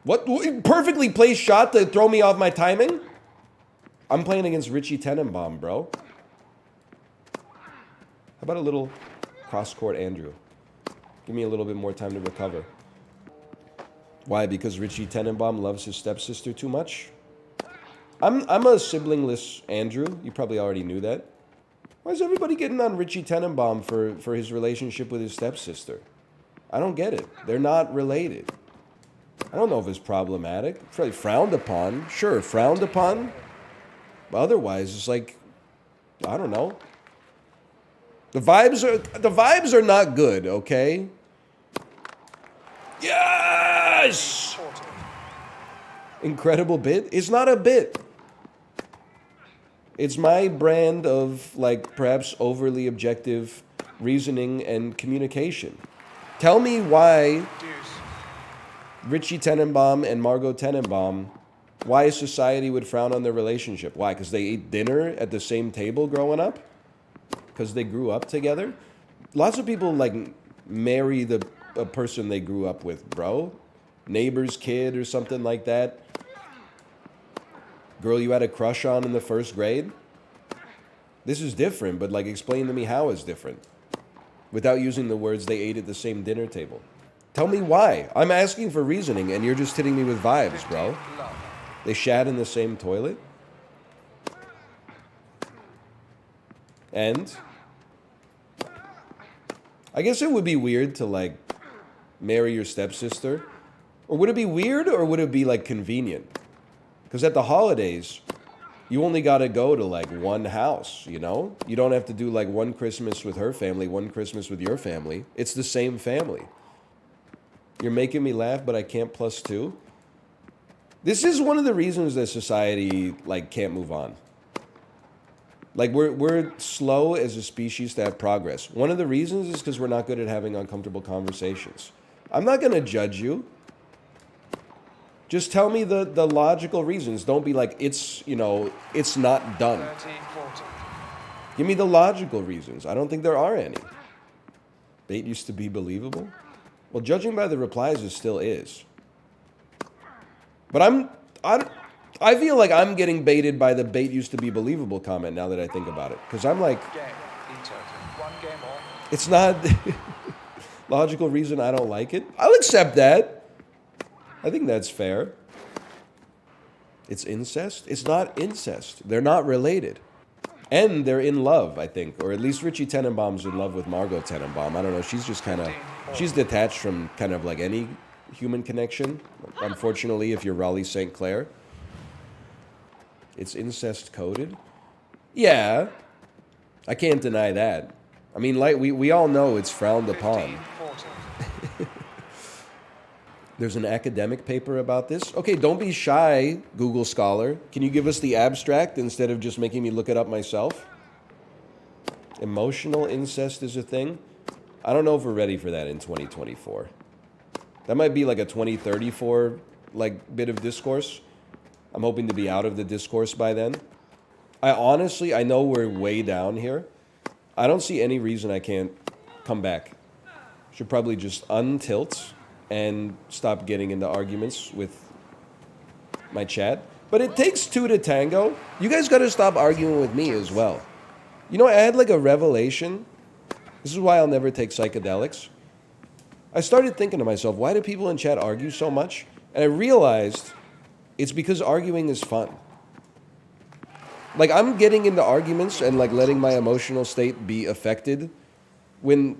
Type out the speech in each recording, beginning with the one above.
What? Perfectly placed shot to throw me off my timing? I'm playing against Richie Tenenbaum, bro. How about a little cross-court Andrew? Give me a little bit more time to recover. Why? Because Richie Tenenbaum loves his stepsister too much? I'm a siblingless Andrew. You probably already knew that. Why is everybody getting on Richie Tenenbaum for his relationship with his stepsister? I don't get it. They're not related. I don't know if it's problematic. It's probably frowned upon. Sure, frowned upon. But otherwise, it's like, I don't know. The vibes are not good, okay? Yes! Incredible bit? It's not a bit. It's my brand of, like, perhaps overly objective reasoning and communication. Tell me why Richie Tenenbaum and Margot Tenenbaum, why society would frown on their relationship. Why? Because they ate dinner at the same table growing up? Because they grew up together? Lots of people, like, marry a person they grew up with, bro. Neighbor's kid or something like that. Girl you had a crush on in the first grade. This is different, but, like, explain to me how it's different. Without using the words they ate at the same dinner table. Tell me why. I'm asking for reasoning, and you're just hitting me with vibes, bro. They shat in the same toilet? And? I guess it would be weird to, like, marry your stepsister. Or would it be weird, or would it be, like, convenient? Because at the holidays, you only got to go to, like, one house, you know? You don't have to do, like, one Christmas with her family, one Christmas with your family. It's the same family. You're making me laugh, but I can't plus two. This is one of the reasons that society, like, can't move on. Like, we're slow as a species to have progress. One of the reasons is because we're not good at having uncomfortable conversations. I'm not going to judge you. Just tell me the logical reasons. Don't be like, it's, you know, it's not done. 13, 14. Give me the logical reasons. I don't think there are any. Bait used to be believable? Well, judging by the replies, it still is. But I feel like I'm getting baited by the bait used to be believable comment now that I think about it. Because I'm like, Game in total. One game all. it's not logical reason I don't like it. I'll accept that. I think that's fair. It's incest? It's not incest. They're not related. And they're in love, I think. Or at least Richie Tenenbaum's in love with Margot Tenenbaum. I don't know. She's just kind of, she's detached from kind of like any human connection. Unfortunately, if you're Raleigh St. Clair. It's incest coded? Yeah. I can't deny that. I mean, like we all know it's frowned 15, upon. 14. There's an academic paper about this. Okay, don't be shy, Google Scholar. Can you give us the abstract instead of just making me look it up myself? Emotional incest is a thing? I don't know if we're ready for that in 2024. That might be like a 2034 like bit of discourse. I'm hoping to be out of the discourse by then. I know we're way down here. I don't see any reason I can't come back. Should probably just untilt and stop getting into arguments with my chat. But it takes two to tango. You guys gotta stop arguing with me as well. You know, I had like a revelation. This is why I'll never take psychedelics. I started thinking to myself, why do people in chat argue so much? And I realized it's because arguing is fun. Like, I'm getting into arguments and like letting my emotional state be affected when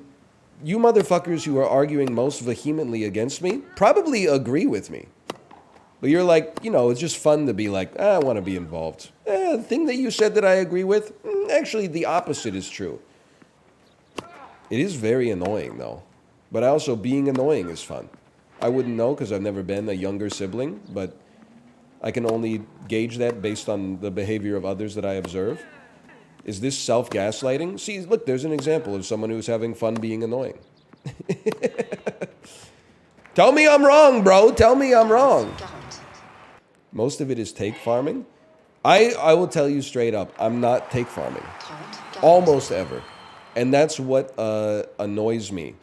you motherfuckers who are arguing most vehemently against me probably agree with me. But you're like, you know, it's just fun to be like, I want to be involved. The thing that you said that I agree with, actually the opposite is true. It is very annoying though. But also being annoying is fun. I wouldn't know because I've never been a younger sibling, but I can only gauge that based on the behavior of others that I observe. Is this self-gaslighting? See, look, there's an example of someone who's having fun being annoying. Tell me I'm wrong, bro. Tell me I'm wrong. Most of it is take farming. I will tell you straight up, I'm not take farming. Almost ever. And that's what annoys me.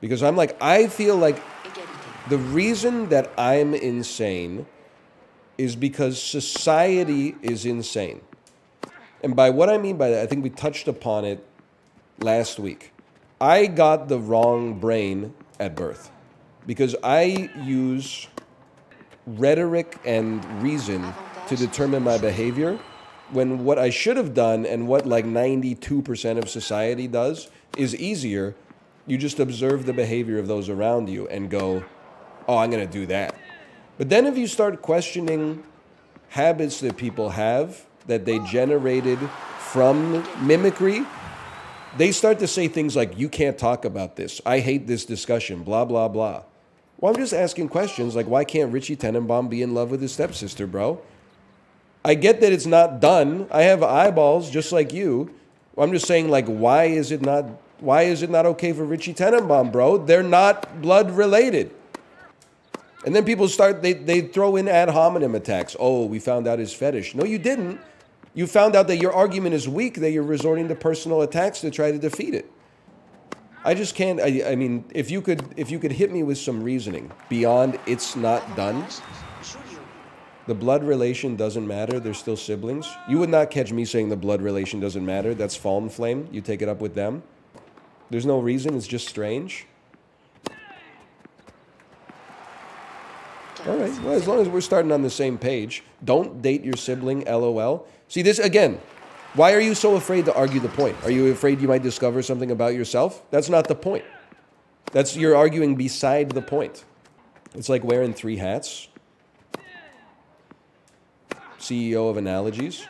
Because I'm like, I feel like The reason that I'm insane is because society is insane. And by what I mean by that, I think we touched upon it last week. I got the wrong brain at birth because I use rhetoric and reason to determine my behavior when what I should have done and what like 92% of society does is easier. You just observe the behavior of those around you and go, oh, I'm going to do that. But then if you start questioning habits that people have that they generated from mimicry, they start to say things like, you can't talk about this. I hate this discussion, blah, blah, blah. Well, I'm just asking questions like, why can't Richie Tenenbaum be in love with his stepsister, bro? I get that it's not done. I have eyeballs just like you. I'm just saying, like, why is it not okay for Richie Tenenbaum, bro? They're not blood related. And then people start, they throw in ad hominem attacks. Oh, we found out his fetish. No, you didn't. You found out that your argument is weak, that you're resorting to personal attacks to try to defeat it. I just can't, I mean, if you could hit me with some reasoning beyond it's not done, the blood relation doesn't matter, they're still siblings. You would not catch me saying the blood relation doesn't matter. That's Fallen Flame. You take it up with them. There's no reason, it's just strange. All right, well, as long as we're starting on the same page, don't date your sibling, LOL. See, this, again, why are you so afraid to argue the point? Are you afraid you might discover something about yourself? That's not the point. You're arguing beside the point. It's like wearing 3 hats. CEO of Analogies.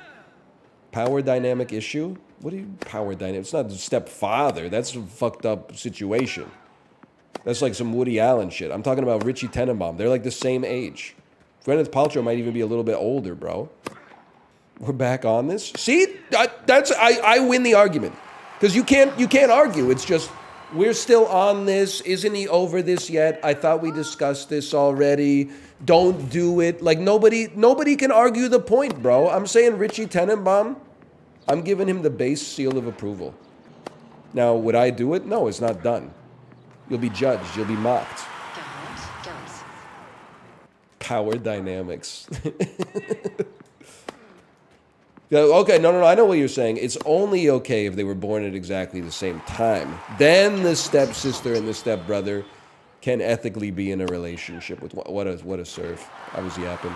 Power dynamic issue? What do you, power dynamic? It's not stepfather. That's a fucked up situation. That's like some Woody Allen shit. I'm talking about Richie Tenenbaum. They're like the same age. Gwyneth Paltrow might even be a little bit older, bro. We're back on this. See, I win the argument because you can't argue. It's just we're still on this. Isn't he over this yet? I thought we discussed this already. Don't do it. Like nobody can argue the point, bro. I'm saying Richie Tenenbaum. I'm giving him the base seal of approval. Now, would I do it? No, it's not done. You'll be judged. You'll be mocked. Power dynamics. Okay, no, I know what you're saying. It's only okay if they were born at exactly the same time. Then the stepsister and the stepbrother can ethically be in a relationship with what a serve. I was yapping.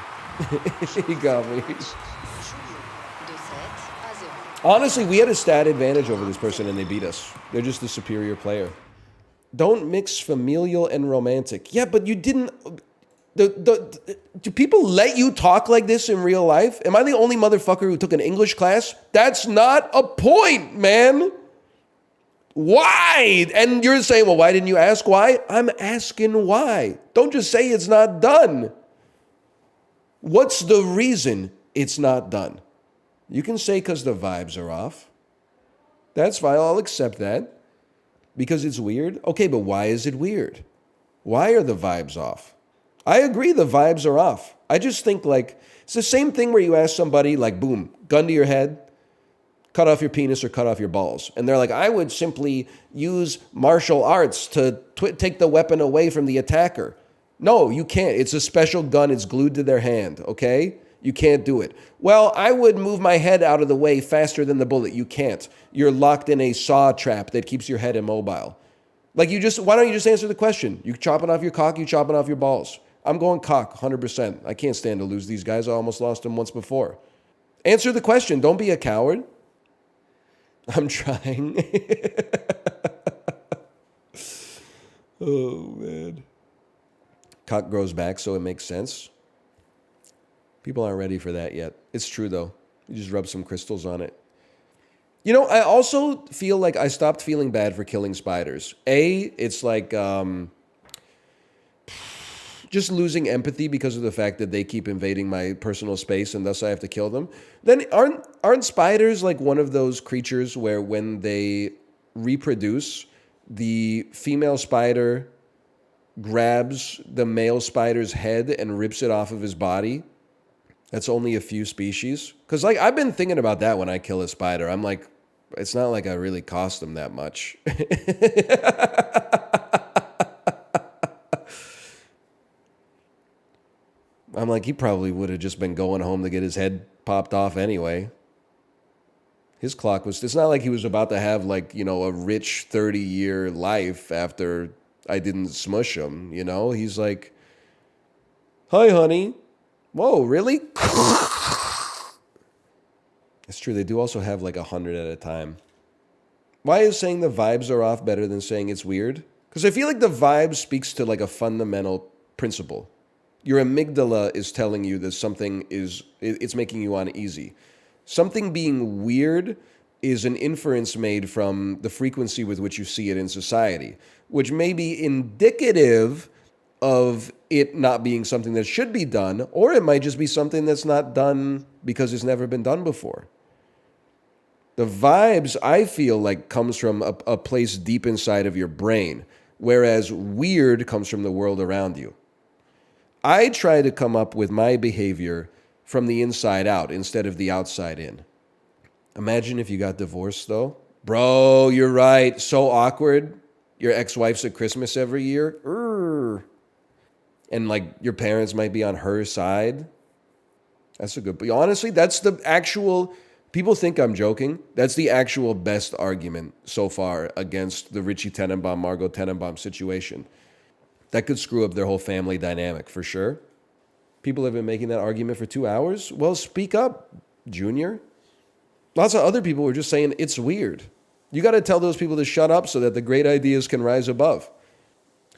He got me. Honestly, we had a stat advantage over this person and they beat us. They're just the superior player. Don't mix familial and romantic. Yeah, but you didn't... do people let you talk like this in real life? Am I the only motherfucker who took an English class? That's not a point, man. Why? And you're saying, well, why didn't you ask why? I'm asking why. Don't just say it's not done. What's the reason it's not done? You can say because the vibes are off. That's fine. I'll accept that. Because it's weird? Okay, but why is it weird? Why are the vibes off? I agree the vibes are off. I just think like, it's the same thing where you ask somebody like, boom, gun to your head, cut off your penis or cut off your balls. And they're like, I would simply use martial arts to take the weapon away from the attacker. No, you can't. It's a special gun. It's glued to their hand, okay? You can't do it. Well, I would move my head out of the way faster than the bullet. You can't. You're locked in a saw trap that keeps your head immobile. Like why don't you just answer the question? You chopping off your cock, you chopping off your balls. I'm going cock, 100%. I can't stand to lose these guys. I almost lost them once before. Answer the question. Don't be a coward. I'm trying. Oh, man. Cock grows back, so it makes sense. People aren't ready for that yet. It's true, though. You just rub some crystals on it. You know, I also feel like I stopped feeling bad for killing spiders. It's like just losing empathy because of the fact that they keep invading my personal space and thus I have to kill them. Then aren't spiders like one of those creatures where when they reproduce, the female spider grabs the male spider's head and rips it off of his body? That's only a few species. Because like I've been thinking about that when I kill a spider. I'm like, it's not like I really cost them that much. I'm like, he probably would have just been going home to get his head popped off anyway. His clock was, it's not like he was about to have like, you know, a rich 30-year life after I didn't smush him, you know? He's like, hi, honey. Whoa, really? It's true. They do also have like 100 at a time. Why is saying the vibes are off better than saying it's weird? Because I feel like the vibe speaks to like a fundamental principle. Your amygdala is telling you that something is, it's making you uneasy. Something being weird is an inference made from the frequency with which you see it in society, which may be indicative of it not being something that should be done, or it might just be something that's not done because it's never been done before. The vibes, I feel like, comes from a place deep inside of your brain, whereas weird comes from the world around you. I try to come up with my behavior from the inside out instead of the outside in. Imagine if you got divorced, though. Bro, you're right. So awkward. Your ex-wife's at Christmas every year. And, like, your parents might be on her side. That's a good... But honestly, that's the actual... People think I'm joking. That's the actual best argument so far against the Richie Tenenbaum, Margot Tenenbaum situation. That could screw up their whole family dynamic, for sure. People have been making that argument for 2 hours. Well, speak up, Junior. Lots of other people were just saying it's weird. You got to tell those people to shut up so that the great ideas can rise above.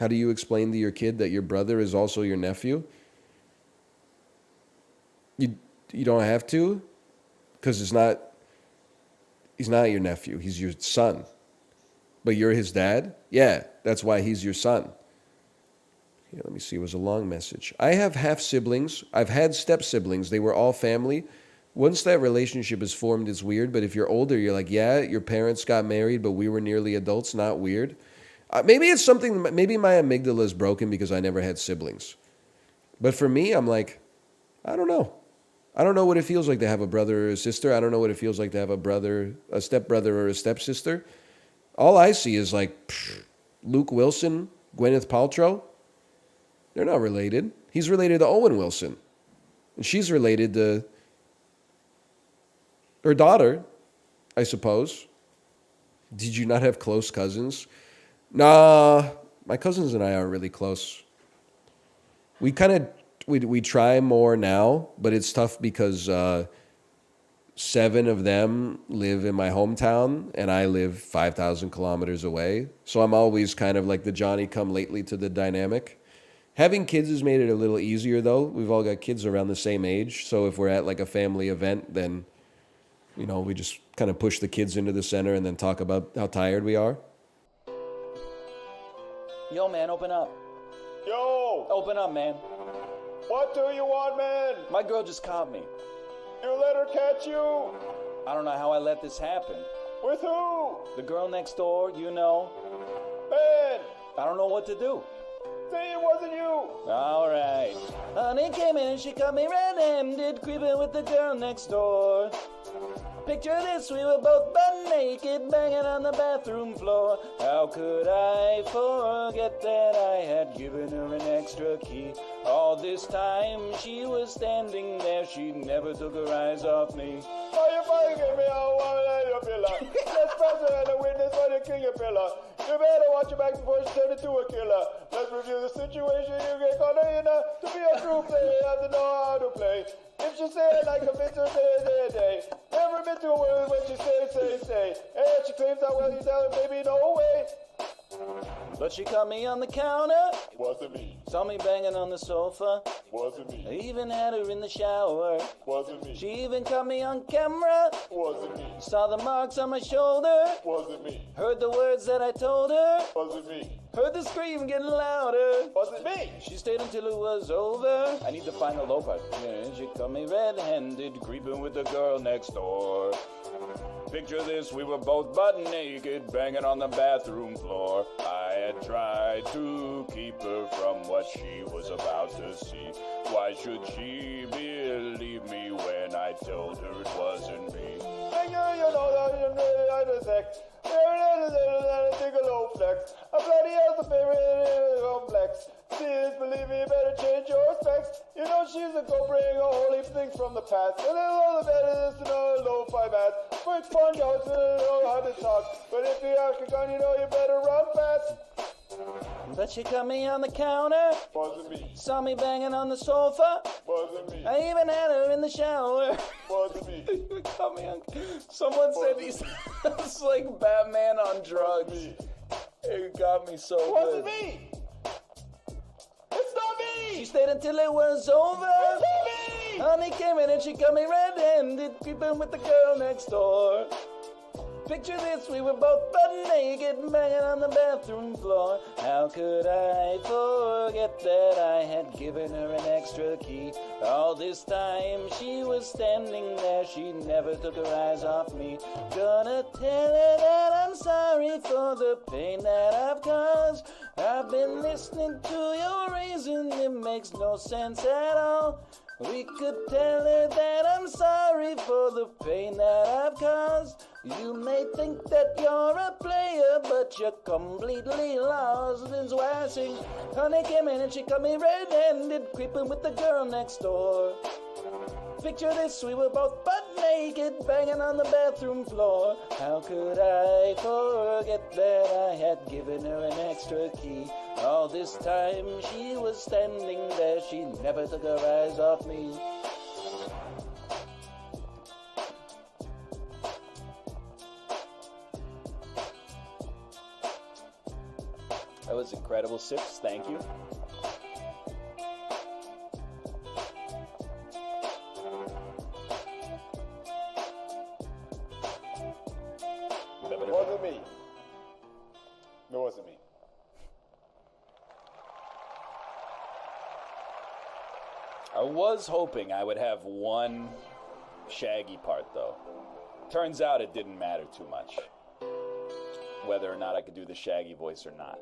How do you explain to your kid that your brother is also your nephew? You don't have to, because he's not your nephew. He's your son. But you're his dad? Yeah, that's why he's your son. Here, let me see. It was a long message. I have half siblings. I've had step siblings. They were all family. Once that relationship is formed, it's weird. But if you're older, you're like, yeah, your parents got married, but we were nearly adults. Not weird. Maybe it's something, maybe my amygdala is broken because I never had siblings. But for me, I'm like, I don't know. I don't know what it feels like to have a brother or a sister. I don't know what it feels like to have a stepbrother or a stepsister. All I see is like Luke Wilson, Gwyneth Paltrow. They're not related. He's related to Owen Wilson. And she's related to her daughter, I suppose. Did you not have close cousins? Nah, my cousins and I aren't really close. We try more now, but it's tough because 7 of them live in my hometown and I live 5,000 kilometers away. So I'm always kind of like the Johnny come lately to the dynamic. Having kids has made it a little easier, though. We've all got kids around the same age. So if we're at like a family event, then, you know, we just kind of push the kids into the center and then talk about how tired we are. Yo, man, open up. Yo! Open up, man. What do you want, man? My girl just caught me. You let her catch you? I don't know how I let this happen. With who? The girl next door, you know. Man! I don't know what to do. Say it wasn't you! All right. Honey came in and she caught me red-handed, creeping with the girl next door. Picture this, we were both butt naked, banging on the bathroom floor. How could I forget that I had given her an extra key? All this time she was standing there, she never took her eyes off me. Why you fucking me out while I your pillar? Let's press her and a witness for the king of pillar. You better watch your back before she turn into a killer. Let's review the situation, you get caught in to be a true player, you have to know how to play. If she say it like a bitch, day. Never been to a world when she say. And she claims that well, you tell her, baby, no way. But she caught me on the counter. Wasn't me. Saw me banging on the sofa. Wasn't I me. even had her in the shower. Wasn't me. She even caught me on camera. Wasn't me. Saw the marks on my shoulder. Wasn't me. Heard the words that I told her. Wasn't me. Heard the scream getting louder. Wasn't me. She stayed until it was over. I need to find the low part. And she caught me red-handed, creeping with the girl next door. Picture this, we were both butt naked, banging on the bathroom floor. I had tried to keep her from what she was about to see. Why should she believe me when I told her it wasn't me? Thank you know that you really like the sex. Take a low flex. I'm bloody as a favorite complex. Please believe me, better change your specs. You know she's a go bring a whole heap of things from the past. A little on the bed of this and a lo-fi mat. Quick sponge out and know how to talk. But if you ask a gun, you know you better run fast. But she cut me on the counter. Wasn't me. Saw me banging on the sofa. Wasn't me. I even had her in the shower. Wasn't me. Cut me on. Someone said he sounds like Batman on drugs. It got me so Wasn't good. me. It's not me. She stayed until it was over. It's not me. Honey came in and she got me red-handed, creeping with the girl next door. Picture this, we were both butt naked, banging on the bathroom floor. How could I forget that I had given her an extra key? All this time she was standing there, she never took her eyes off me. Gonna tell her that I'm sorry for the pain that I've caused. I've been listening to your reason, it makes no sense at all. We could tell her that I'm sorry for the pain that I've caused. You may think that you're a player, but you're completely lost. That's why I sing, honey came in and she got me red-handed, creeping with the girl next door. Picture this, we were both butt naked, banging on the bathroom floor. How could I forget that I had given her an extra key? All this time she was standing there, she never took her eyes off me. That was incredible, Sips. Thank you. Wasn't me. No, wasn't me. I was hoping I would have one Shaggy part, though. Turns out it didn't matter too much, whether or not I could do the Shaggy voice or not.